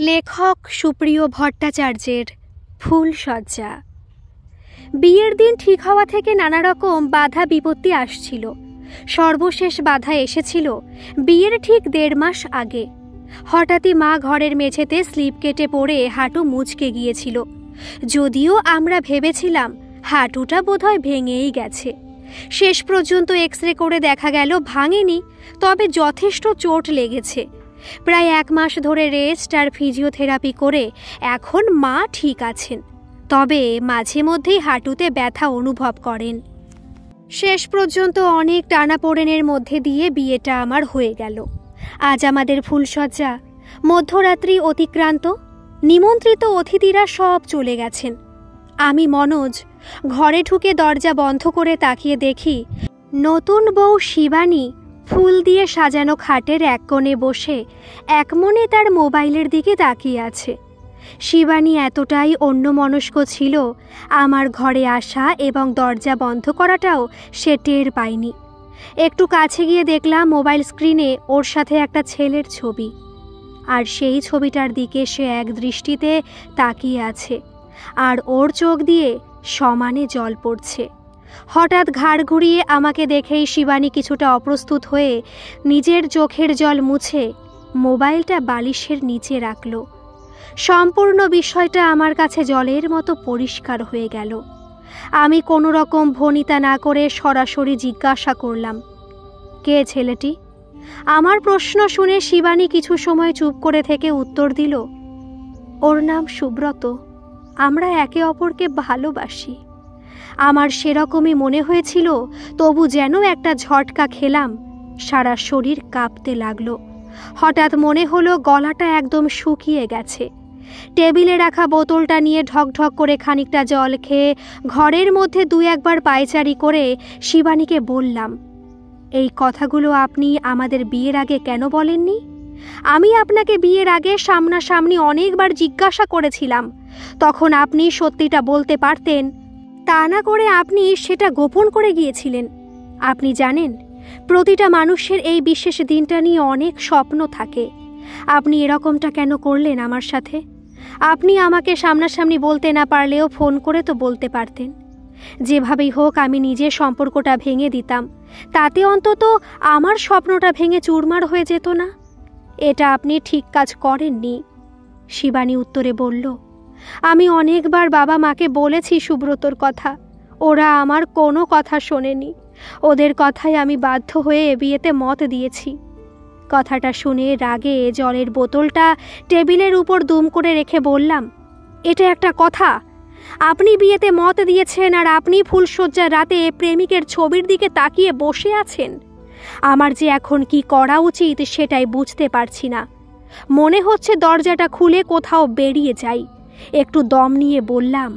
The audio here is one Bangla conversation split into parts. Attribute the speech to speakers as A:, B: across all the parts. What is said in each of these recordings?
A: লেখক সুপ্রিয় ভট্টাচার্যের ফুলশয্যা। বিয়ের দিন ঠিক হওয়া থেকে নানা রকম বাধা বিপত্তি আসছিল। সর্বশেষ বাধা এসেছিল বিয়ের ঠিক 1.5 মাস আগে। হঠাৎই মা ঘরের মেঝেতে স্লিপ কেটে পড়ে হাঁটু মুচকে গিয়েছিল। যদিও আমরা ভেবেছিলাম হাঁটুটা বোধহয় ভেঙেই গেছে। শেষ পর্যন্ত এক্সরে করে দেখা গেল ভাঙেনি, তবে যথেষ্ট চোট লেগেছে। প্রায় 1 মাস ধরে রেস্ট আর ফিজিওথেরাপি করে এখন মা ঠিক আছেন, তবে মাঝে মধ্যেই হাঁটুতে ব্যথা অনুভব করেন। শেষ পর্যন্ত অনেক টানাপোড়েনের মধ্যে দিয়ে বিয়েটা আমার হয়ে গেল। আজ আমাদের ফুলশয্যা। মধ্যরাত্রি অতিক্রান্ত। নিমন্ত্রিত অতিথিরা সব চলে গেছেন। আমি মনোজ ঘরে ঢুকে দরজা বন্ধ করে তাকিয়ে দেখি নতুন বউ শিবানী ফুল দিয়ে সাজানো খাটের এক কোণে বসে একমনে তার মোবাইলের দিকে তাকিয়ে আছে। শিবানী এতটাই অন্যমনস্ক ছিল, আমার ঘরে আসা এবং দরজা বন্ধ করাটাও সে টের পায়নি। একটু কাছে গিয়ে দেখলাম মোবাইল স্ক্রিনে ওর সাথে একটা ছেলের ছবি, আর সেই ছবিটার দিকে সে এক দৃষ্টিতে তাকিয়ে আছে, আর ওর চোখ দিয়ে সমানে জল পড়ছে। হঠাৎ ঘাড় ঘুরিয়ে আমাকে দেখেই শিবানী কিছুটা অপ্রস্তুত হয়ে নিজের চোখের জল মুছে মোবাইলটা বালিশের নিচে রাখল। সম্পূর্ণ বিষয়টা আমার কাছে জলের মতো পরিষ্কার হয়ে গেল। আমি কোনো রকম ভনিতা না করে সরাসরি জিজ্ঞাসা করলাম, কে ছেলেটি? আমার প্রশ্ন শুনে শিবানী কিছু সময় চুপ করে থেকে উত্তর দিল, ওর নাম সুব্রত। আমরা একে অপরকে ভালোবাসি। আমার সেরকমই মনে হয়েছিল, তবু যেন একটা ঝটকা খেলাম, সারা শরীর কাঁপতে লাগলো। হঠাৎ মনে হলো গলাটা একদম শুকিয়ে গেছে। টেবিলে রাখা বোতলটা নিয়ে ঢকঢক করে খানিকটা জল খেয়ে ঘরের মধ্যে 2-1 বার পায়চারি করে শিবানীকে বললাম, এই কথাগুলো আপনি আমাদের বিয়ের আগে কেন বলেননি? আমি আপনাকে বিয়ের আগে সামনাসামনি অনেকবার জিজ্ঞাসা করেছিলাম, তখন আপনি সত্যিটা বলতে পারতেন। তা না করে আপনি সেটা গোপন করে গিয়েছিলেন। আপনি জানেন, প্রতিটা মানুষের এই বিশেষ দিনটা নিয়ে অনেক স্বপ্ন থাকে। আপনি এরকমটা কেন করলেন আমার সাথে? আপনি আমাকে সামনাসামনি বলতে না পারলেও ফোন করে তো বলতে পারতেন। যেভাবেই হোক আমি নিজের সম্পর্কটা ভেঙে দিতাম, তাতে অন্তত আমার স্বপ্নটা ভেঙে চুরমার হয়ে যেত না। এটা আপনি ঠিক কাজ করেননি। শিবানী উত্তরে বলল, আমি অনেকবার বাবা মাকে বলেছি সুব্রতর কথা, ওরা আমার কোনো কথা শোনেনি। ওদের কথায় আমি বাধ্য হয়ে বিয়েতে মত দিয়েছি। কথাটা শুনে রাগে জলের বোতলটা টেবিলের উপর দুম করে রেখে বললাম, এটা একটা কথা? আপনি বিয়েতে মত দিয়েছেন আর আপনি ফুলশয্যার রাতে প্রেমিকের ছবির দিকে তাকিয়ে বসে আছেন। আমার যে এখন কি করা উচিত সেটাই বুঝতে পারছি না। মনে হচ্ছে দরজাটা খুলে কোথাও বেরিয়ে যাই। একটু দম নিয়ে বললাম,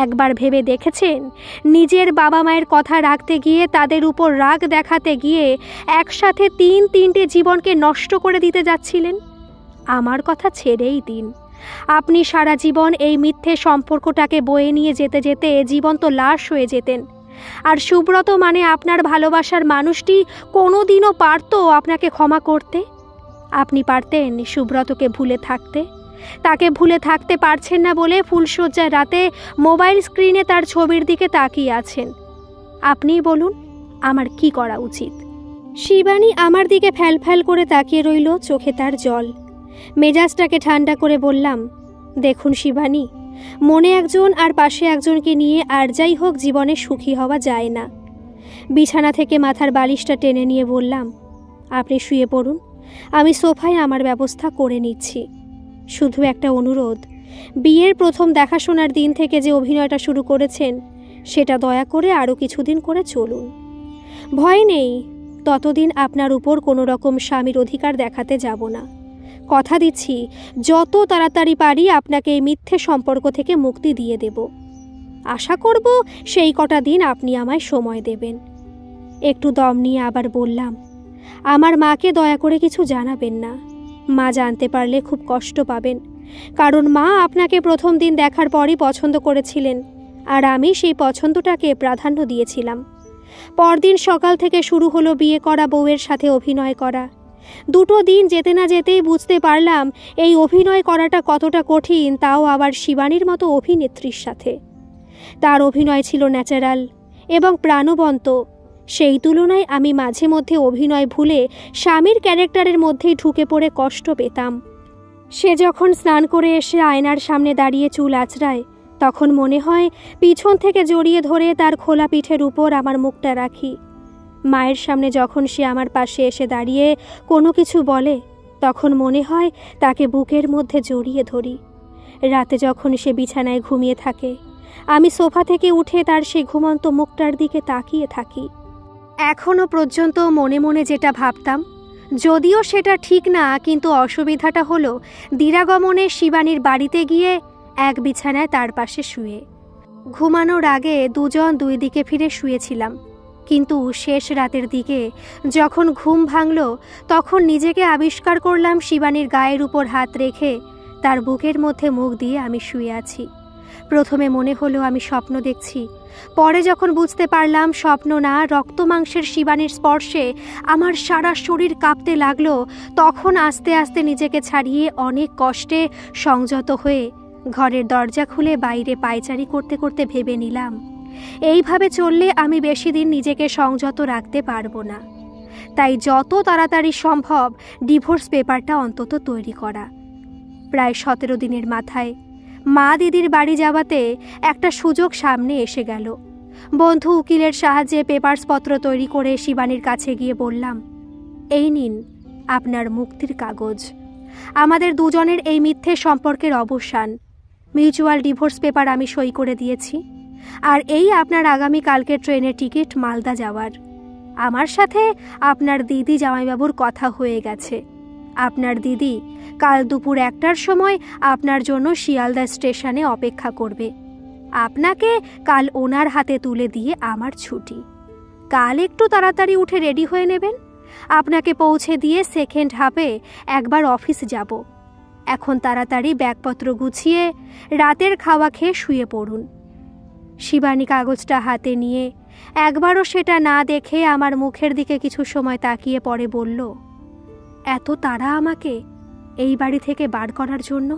A: একবার ভেবে দেখেছেন, নিজের বাবা মায়ের কথা রাখতে গিয়ে তাদের উপর রাগ দেখাতে গিয়ে একসাথে 3-3টে জীবনকে নষ্ট করে দিতে যাচ্ছিলেন? আমার কথা ছেড়েই দিন। আপনি সারা জীবন এই মিথ্যে সম্পর্কটাকে বয়ে নিয়ে যেতে যেতে জীবন্ত লাশ হয়ে যেতেন। আর সুব্রত মানে আপনার ভালোবাসার মানুষটি কোনোদিনও পারতো আপনাকে ক্ষমা করতে? আপনি পারতেন সুব্রতকে ভুলে থাকতে? তাকে ভুলে থাকতে পারছেন না বলে ফুলশয্যার রাতে মোবাইল স্ক্রিনে তার ছবির দিকে তাকিয়ে আছেন। আপনিই বলুন, আমার কি করা উচিত? শিবানী আমার দিকে ফ্যালফ্যাল করে তাকিয়ে রইল, চোখে তার জল। মেজাজটাকে ঠান্ডা করে বললাম, দেখুন শিবানী, মনে একজন আর পাশে একজনকে নিয়ে আর যাই হোক জীবনে সুখী হওয়া যায় না। বিছানা থেকে মাথার বালিশটা টেনে নিয়ে বললাম, আপনি শুয়ে পড়ুন, আমি সোফায় আমার ব্যবস্থা করে নিচ্ছি। শুধু একটা অনুরোধ, বিয়ের প্রথম দেখাশোনার দিন থেকে যে অভিনয়টা শুরু করেছেন সেটা দয়া করে আরও কিছুদিন করে চলুন। ভয় নেই, ততদিন আপনার উপর কোনো রকম স্বামীর অধিকার দেখাতে যাব না। কথা দিচ্ছি, যত তাড়াতাড়ি পারি আপনাকে এই মিথ্যে সম্পর্ক থেকে মুক্তি দিয়ে দেব। আশা করব সেই কটা দিন আপনি আমায় সময় দেবেন। একটু দম নিয়ে আবার বললাম, আমার মাকে দয়া করে কিছু জানাবেন না। মা জানতে পারলে খুব কষ্ট পাবেন, কারণ মা আপনাকে প্রথম দিন দেখার পরই পছন্দ করেছিলেন, আর আমি সেই পছন্দটাকে প্রাধান্য দিয়েছিলাম। পরদিন সকাল থেকে শুরু হলো বিয়ে করা বউয়ের সাথে অভিনয় করা। দুটো দিন যেতে না যেতেই বুঝতে পারলাম এই অভিনয় করাটা কতটা কঠিন, তাও আবার শিবানীর মতো অভিনেত্রীর সাথে। তার অভিনয় ছিল ন্যাচারাল এবং প্রাণবন্ত। সেই তুলনায় আমি মাঝে মধ্যে অভিনয় ভুলে স্বামীর ক্যারেক্টারের মধ্যেই ঢুকে পড়ে কষ্ট পেতাম। সে যখন স্নান করে এসে আয়নার সামনে দাঁড়িয়ে চুল আঁচড়ায়, তখন মনে হয় পিছন থেকে জড়িয়ে ধরে তার খোলা পিঠের উপর আমার মুখটা রাখি। মায়ের সামনে যখন সে আমার পাশে এসে দাঁড়িয়ে কোনো কিছু বলে, তখন মনে হয় তাকে বুকের মধ্যে জড়িয়ে ধরি। রাতে যখন সে বিছানায় ঘুমিয়ে থাকে, আমি সোফা থেকে উঠে তার সেই ঘুমন্ত মুখটার দিকে তাকিয়ে থাকি। এখনও পর্যন্ত মনে মনে যেটা ভাবতাম, যদিও সেটা ঠিক না, কিন্তু অসুবিধাটা হলো দিরাগমনে শিবানীর বাড়িতে গিয়ে এক বিছানায় তার পাশে শুয়ে। ঘুমানোর আগে দুজন দুই দিকে ফিরে শুয়েছিলাম, কিন্তু শেষ রাতের দিকে যখন ঘুম ভাঙল, তখন নিজেকে আবিষ্কার করলাম শিবানীর গায়ের উপর হাত রেখে তার বুকের মধ্যে মুখ দিয়ে আমি শুয়ে আছি। প্রথমে মনে হলো আমি স্বপ্ন দেখছি, পরে যখন বুঝতে পারলাম স্বপ্ন না, রক্ত মাংসের শিবানীর স্পর্শে আমার সারা শরীর কাঁপতে লাগলো, তখন আস্তে আস্তে নিজেকে ছাড়িয়ে অনেক কষ্টে সংযত হয়ে ঘরের দরজা খুলে বাইরে পায়চারি করতে করতে ভেবে নিলাম, এইভাবে চললে আমি বেশি দিন নিজেকে সংযত রাখতে পারবো না। তাই যত তাড়াতাড়ি সম্ভব ডিভোর্স পেপারটা অন্তত তৈরি করা। প্রায় 17 দিনের মাথায় মা দিদির বাড়ি যাওয়াতে একটা সুযোগ সামনে এসে গেল। বন্ধু উকিলের সাহায্যে পেপারসপত্র তৈরি করে শিবানীর কাছে গিয়ে বললাম, এই নিন আপনার মুক্তির কাগজ। আমাদের দুজনের এই মিথ্যে সম্পর্কের অবসান। মিউচুয়াল ডিভোর্স পেপার আমি সই করে দিয়েছি। আর এই আপনার আগামী কালকে ট্রেনের টিকিট মালদা যাওয়ার। আমার সাথে আপনার দিদি জামাইবাবুর কথা হয়ে গেছে। আপনার দিদি কাল দুপুর 1টার সময় আপনার জন্য শিয়ালদা স্টেশনে অপেক্ষা করবে। আপনাকে কাল ওনার হাতে তুলে দিয়ে আমার ছুটি। কাল একটু তাড়াতাড়ি উঠে রেডি হয়ে নেবেন। আপনাকে পৌঁছে দিয়ে সেকেন্ড হাফে একবার অফিস যাব। এখন তাড়াতাড়ি ব্যাগপত্র গুছিয়ে রাতের খাওয়া খেয়ে শুয়ে পড়ুন। শিবানী কাগজটা হাতে নিয়ে একবারও সেটা না দেখে আমার মুখের দিকে কিছু সময় তাকিয়ে পরে বলল, এত তাড়া আমাকে এই বাড়ি থেকে বার করার জন্য?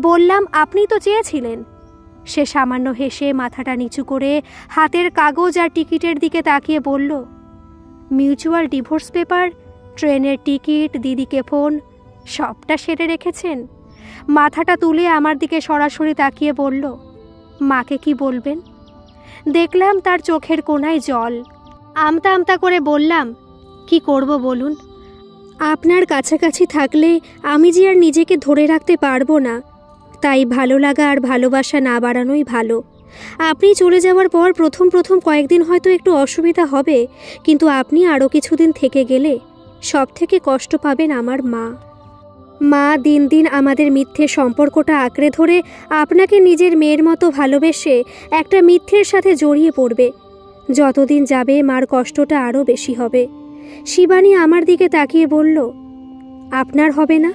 A: বললাম, আপনি তো চেয়েছিলেন। সে সামান্য হেসে মাথাটা নিচু করে হাতের কাগজ আর টিকিটের দিকে তাকিয়ে বলল, মিউচুয়াল ডিভোর্স পেপার, ট্রেনের টিকিট, দিদিকে ফোন সবটা সেরে রেখেছেন? মাথাটা তুলে আমার দিকে সরাসরি তাকিয়ে বলল, মাকে কি বলবেন? দেখলাম তার চোখের কোণায় জল। আমতা আমতা করে বললাম, কি করব বলুন? আপনার কাছাকাছি থাকলে আমি যে আর নিজেকে ধরে রাখতে পারবো না। তাই ভালো লাগা আর ভালোবাসা না বাড়ানোই ভালো। আপনি চলে যাওয়ার পর প্রথম কয়েকদিন হয়তো একটু অসুবিধা হবে, কিন্তু আপনি আরও কিছুদিন থেকে গেলে সব থেকে কষ্ট পাবেন আমার মা। মা দিন দিন আমাদের মিথ্যে সম্পর্কটা আঁকড়ে ধরে আপনাকে নিজের মেয়ের মতো ভালোবেসে একটা মিথ্যের সাথে জড়িয়ে পড়বে। যতদিন যাবে মার কষ্টটা আরও বেশি হবে। শিবানী আমার দিকে তাকিয়ে বলল, আপনার হবে না?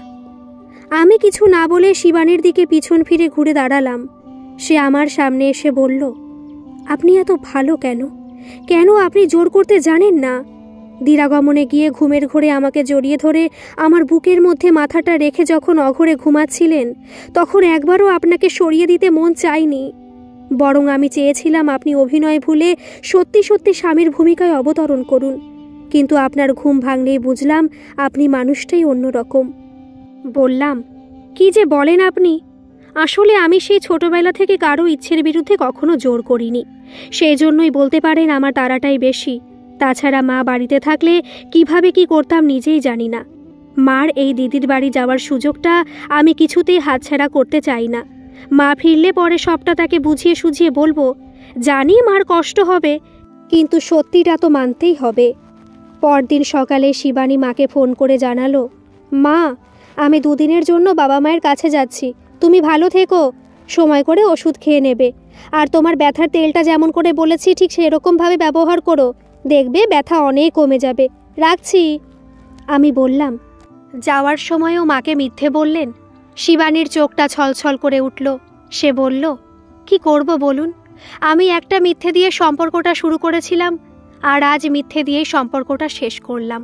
A: আমি কিছু না বলে শিবানীর দিকে পিছন ফিরে ঘুরে দাঁড়ালাম। সে আমার সামনে এসে বলল, আপনি এত ভালো কেন? কেন আপনি জোর করতে জানেন না? দিরাগমনে গিয়ে ঘুমের ঘোরে আমাকে জড়িয়ে ধরে আমার বুকের মধ্যে মাথাটা রেখে যখন অঘরে ঘুমাচ্ছিলেন, তখন একবারও আপনাকে সরিয়ে দিতে মন চাইনি। বরং আমি চেয়েছিলাম আপনি অভিনয় ভুলে সত্যি সত্যি স্বামীর ভূমিকায় অবতরণ করুন। কিন্তু আপনার ঘুম ভাঙলেই বুঝলাম আপনি মানুষটাই অন্যরকম। বললাম, কি যে বলেন আপনি? আসলে আমি সেই ছোটবেলা থেকে কারো ইচ্ছের বিরুদ্ধে কখনো জোর করিনি। সেই জন্যই বলতে পারেন আমার তাড়াটাই বেশি। তাছাড়া মা বাড়িতে থাকলে কিভাবে কি করতাম নিজেই জানি না। মার এই দিদির বাড়ি যাওয়ার সুযোগটা আমি কিছুতেই হাতছাড়া করতে চাই না। মা ফিরলে পরে সবটা তাকে বুঝিয়ে সুঝিয়ে বলবো। জানি মার কষ্ট হবে, কিন্তু সত্যিটা তো মানতেই হবে। পরদিন সকালে শিবানী মাকে ফোন করে জানালো, মা, আমি 2 দিনের জন্য বাবা মায়ের কাছে যাচ্ছি। তুমি ভালো থেকো, সময় করে ওষুধ খেয়ে নেবে। আর তোমার ব্যথার তেলটা যেমন করে বলেছি ঠিক সেরকমভাবে ব্যবহার করো। দেখবে ব্যথা অনেক কমে যাবে। রাখছি। আমি বললাম, যাওয়ার সময়ও মাকে মিথ্যে বললেন? শিবানীর চোখটা ছলছল করে উঠল। সে বলল, কি করব বলুন? আমি একটা মিথ্যে দিয়ে সম্পর্কটা শুরু করেছিলাম, আর আজ মিথ্যে দিয়েই সম্পর্কটা শেষ করলাম।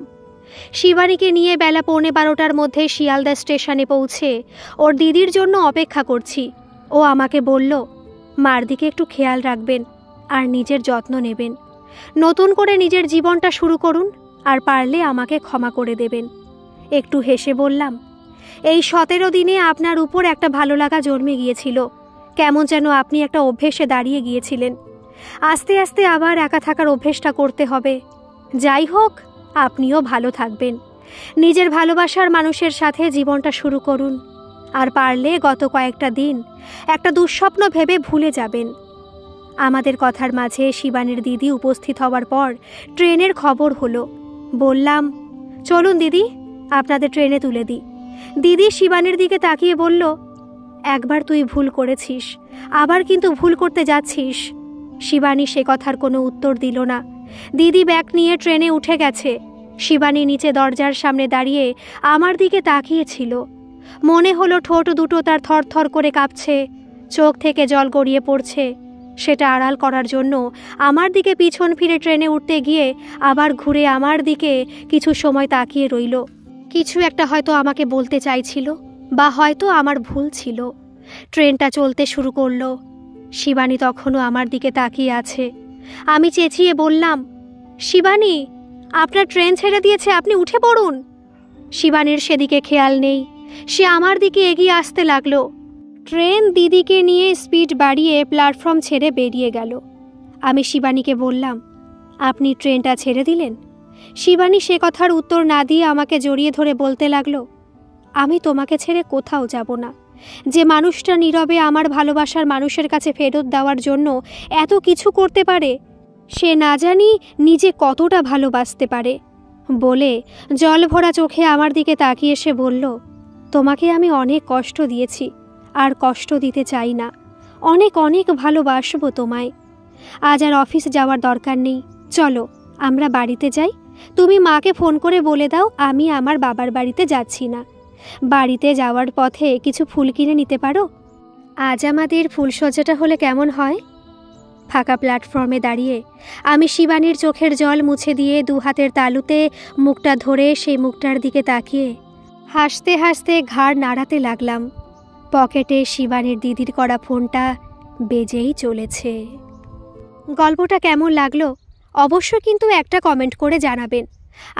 A: শিবানীকে নিয়ে বেলা 11:15টার মধ্যে শিয়ালদা স্টেশনে পৌঁছে ওর দিদির জন্য অপেক্ষা করছি। ও আমাকে বলল, মার দিকে একটু খেয়াল রাখবেন আর নিজের যত্ন নেবেন। নতুন করে নিজের জীবনটা শুরু করুন, আর পারলে আমাকে ক্ষমা করে দেবেন। একটু হেসে বললাম, এই 17 দিনে আপনার উপর একটা ভালো লাগা জন্মে গিয়েছিল। কেমন যেন আপনি একটা অভ্যেসে দাঁড়িয়ে গিয়েছিলেন। আস্তে আস্তে আবার একা থাকার অভ্যেসটা করতে হবে। যাই হোক, আপনিও ভালো থাকবেন। নিজের ভালোবাসার মানুষের সাথে জীবনটা শুরু করুন, আর পারলে গত কয়েকটা দিন একটা দুঃস্বপ্ন ভেবে ভুলে যাবেন। আমাদের কথার মাঝে শিবানীর দিদি উপস্থিত হওয়ার পর ট্রেনের খবর হলো। বললাম, চলুন দিদি, আপনাদের ট্রেনে তুলে দিই। দিদি শিবানীর দিকে তাকিয়ে বলল, একবার তুই ভুল করেছিস, আবার কিন্তু ভুল করতে যাচ্ছিস। শিবানী সে কথার কোনো উত্তর দিল না। দিদি ব্যাগ নিয়ে ট্রেনে উঠে গেছে। শিবানী নিচে দরজার সামনে দাঁড়িয়ে আমার দিকে তাকিয়েছিল। মনে হলো ঠোঁট দুটো তার থরথর করে কাঁপছে, চোখ থেকে জল গড়িয়ে পড়ছে। সেটা আড়াল করার জন্য আমার দিকে পিছন ফিরে ট্রেনে উঠতে গিয়ে আবার ঘুরে আমার দিকে কিছু সময় তাকিয়ে রইল। কিছু একটা হয়তো আমাকে বলতে চাইছিল, বা হয়তো আমার ভুল ছিল। ট্রেনটা চলতে শুরু করলো। শিবানী তখনও আমার দিকে তাকিয়ে আছে। আমি চেঁচিয়ে বললাম, শিবানী, আপনার ট্রেন ছেড়ে দিয়েছে, আপনি উঠে পড়ুন। শিবানীর সেদিকে খেয়াল নেই। সে আমার দিকে এগিয়ে আসতে লাগলো। ট্রেন দিদিকে নিয়ে স্পিড বাড়িয়ে প্ল্যাটফর্ম ছেড়ে বেরিয়ে গেল। আমি শিবানীকে বললাম, আপনি ট্রেনটা ছেড়ে দিলেন? শিবানী সে কথার উত্তর না দিয়ে আমাকে জড়িয়ে ধরে বলতে লাগলো, আমি তোমাকে ছেড়ে কোথাও যাব না। যে মানুষটা নীরবে আমার ভালোবাসার মানুষের কাছে ফেরত দেওয়ার জন্য এত কিছু করতে পারে, সে না জানি নিজে কতটা ভালোবাসতে পারে। বলে জল ভরা চোখে আমার দিকে তাকিয়ে সে বলল, তোমাকে আমি অনেক কষ্ট দিয়েছি, আর কষ্ট দিতে চাই না। অনেক অনেক ভালোবাসবো তোমায়। আজ আর অফিস যাওয়ার দরকার নেই, চলো আমরা বাড়িতে যাই। তুমি মাকে ফোন করে বলে দাও আমি আমার বাবার বাড়িতে যাচ্ছি না। বাড়িতে যাওয়ার পথে কিছু ফুল কিনে নিতে পারো। আজ আমাদের ফুলসজ্জাটা হলে কেমন হয়? ফাঁকা প্ল্যাটফর্মে দাঁড়িয়ে আমি শিবানীর চোখের জল মুছে দিয়ে 2 হাতের তালুতে মুখটা ধরে সেই মুখটার দিকে তাকিয়ে হাসতে হাসতে ঘাড় নাড়াতে লাগলাম। পকেটে শিবানীর দিদির করা ফোনটা বেজেই চলেছে। গল্পটা কেমন লাগলো অবশ্যই কিন্তু একটা কমেন্ট করে জানাবেন।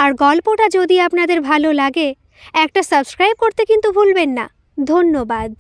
A: আর গল্পটা যদি আপনাদের ভালো লাগে একটা সাবস্ক্রাইব করতে কিন্তু ভুলবেন না। ধন্যবাদ।